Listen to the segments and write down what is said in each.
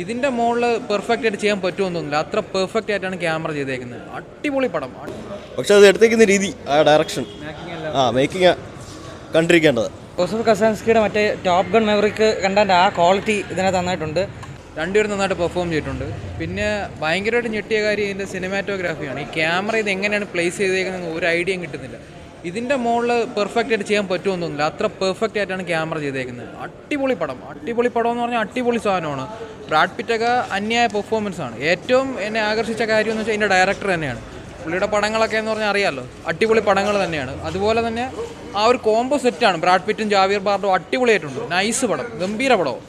ഇതിൻ്റെ മുകളിൽ പെർഫെക്റ്റ് ആയിട്ട് ചെയ്യാൻ പറ്റുമെന്ന് തോന്നുന്നില്ല. അത്ര പെർഫെക്റ്റ് ആയിട്ടാണ് ക്യാമറ ചെയ്തേക്കുന്നത്. അടിപൊളി പടം. പക്ഷെ അത് എടുത്തേക്കുന്ന രീതി, ആ ഡയറക്ഷൻ, മേക്കിംഗ് കണ്ടിരിക്കേണ്ടത്. ജോസഫ് കസാൻസ്കിയുടെ മറ്റേ ടോപ്പ് ഗൺ മാവറിക്ക് കണ്ടതിൻ്റെ ആ ക്വാളിറ്റി ഇതിനകത്ത് നന്നായിട്ടുണ്ട്. രണ്ടുപേരും നന്നായിട്ട് പെർഫോം ചെയ്തിട്ടുണ്ട്. പിന്നെ ഭയങ്കരമായിട്ട് ഞെട്ടിയ കാര്യം ഇതിൻ്റെ സിനിമാറ്റോഗ്രാഫിയാണ്. ഈ ക്യാമറ ഇത് എങ്ങനെയാണ് പ്ലേസ് ചെയ്തേക്കുന്നത് ഒരു ഐഡിയയും കിട്ടുന്നില്ല. ഇതിൻ്റെ മുകളിൽ പെർഫെക്റ്റ് ആയിട്ട് ചെയ്യാൻ പറ്റുമെന്ന് തോന്നുന്നില്ല. അത്ര പെർഫെക്റ്റ് ആയിട്ടാണ് ക്യാമറ ചെയ്തേക്കുന്നത്. അടിപൊളി പടം എന്ന് പറഞ്ഞാൽ അടിപൊളി സാധനമാണ്. ബ്രാഡ് പിറ്റൊക്കെ അന്യായ പെർഫോമൻസ് ആണ്. ഏറ്റവും എന്നെ ആകർഷിച്ച കാര്യം എന്ന് വെച്ചാൽ ഇതിൻ്റെ ഡയറക്ടർ തന്നെയാണ്. പുള്ളിയുടെ പടങ്ങളൊക്കെ എന്ന് പറഞ്ഞാൽ അറിയാമല്ലോ, അടിപൊളി പടങ്ങൾ തന്നെയാണ്. അതുപോലെ തന്നെ ആ ഒരു കോംബോ സെറ്റാണ്. ബ്രാഡ് പിറ്റും ജാവിയർ ബാർഡും അടിപൊളിയായിട്ടുണ്ട്. നൈസ് പടം, ഗംഭീര പടവും.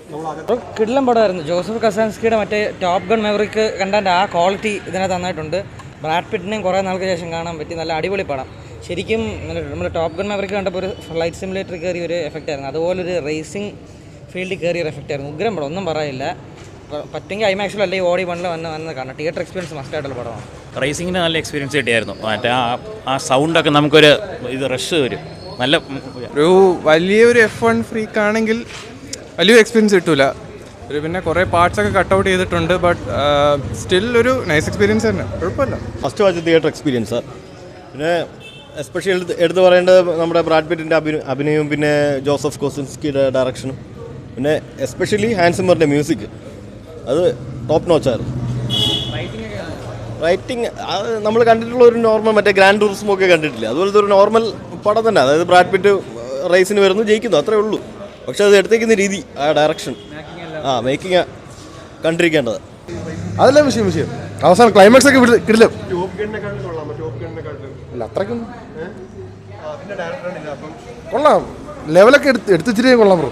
കിടിലൻ പടമായിരുന്നു. ജോസഫ് കസാൻസ്കിയുടെ മറ്റേ ടോപ്പ് ഗൺ മാവറിക്ക് കണ്ടതിൻ്റെ ആ ക്വാളിറ്റി ഇതിനകത്ത് നന്നായിട്ടുണ്ട്. ബ്രാഡ് പിറ്റിനെയും കുറേ നാൾക്ക് ശേഷം കാണാൻ പറ്റി. നല്ല അടിപൊളി പടം. ശരിക്കും നമ്മൾ ടോപ്പ് ഗൺ മാവറിക്ക് കണ്ടപ്പോൾ ഒരു ഫ്ലൈറ്റ് സിമുലേറ്റർ കയറിയ ഒരു എഫക്റ്റ് ആയിരുന്നു. അതുപോലൊരു റേസിംഗ് ഫീൽഡിൽ കയറിയ ഒരു എഫക്റ്റ് ആയിരുന്നു. ഉഗ്രം പടം, ഒന്നും പറയില്ല. പറ്റുമെങ്കിൽ ഐമാക്സിലോ അല്ലെങ്കിൽ ഓടി വണ്ണിൽ വന്ന് കാണാം. തിയേറ്റർ എക്സ്പീരിയൻസ് മസ്റ്റായിട്ടുള്ള പടമാണ്. റേസിങ്ങിന് നല്ല എക്സ്പീരിയൻസ് കിട്ടിയായിരുന്നു. മറ്റേ ആ സൗണ്ടൊക്കെ നമുക്കൊരു ഇത് റഷ് വരും. നല്ല ഒരു വലിയൊരു F1 ഫ്രീക്കാണെങ്കിൽ വലിയൊരു എക്സ്പീരിയൻസ് കിട്ടൂല. ഒരു പിന്നെ കുറേ പാർട്സൊക്കെ കട്ട് ഔട്ട് ചെയ്തിട്ടുണ്ട്. ബട്ട് സ്റ്റിൽ ഒരു നൈസ് എക്സ്പീരിയൻസ് തന്നെ, കുഴപ്പമില്ല. First watch theatre experience. പിന്നെ എസ്പെഷ്യലി എടുത്ത് പറയേണ്ടത് നമ്മുടെ ബ്രാഡ് പിറ്റിൻ്റെ അഭിനയവും പിന്നെ ജോസഫ് കോസിൻസ്കിയുടെ ഡയറക്ഷനും പിന്നെ എസ്പെഷ്യലി ഹാൻസ് സിമ്മറിൻ്റെ മ്യൂസിക്, അത് ടോപ്പ് നോച്ചായിരുന്നു. റൈറ്റിംഗ് അത് നമ്മൾ കണ്ടിട്ടുള്ള ഒരു നോർമൽ മറ്റേ ഗ്രാൻഡ് ടൂറിസം ഒക്കെ കണ്ടിട്ടില്ല, അതുപോലത്തെ ഒരു നോർമൽ പടം തന്നെ. അതായത് ബ്രാഡ് പിറ്റ് റേസിന് വരുന്നു, ജയിക്കുന്നു, അത്രേ ഉള്ളൂ. പക്ഷെ അത് എടുത്തേക്കുന്ന രീതി, ആ ഡയറക്ഷൻ, മേക്കിംഗ് കണ്ടിരിക്കേണ്ടത്. അതല്ല വിഷയം. അവസാനം ക്ലൈമാക്സ് ഒക്കെ കിടില്ല. അത്രയ്ക്കും കൊള്ളാം. ലെവലൊക്കെ എടുത്തിച്ചിരിക്കാൻ കൊള്ളാം ബ്രോ.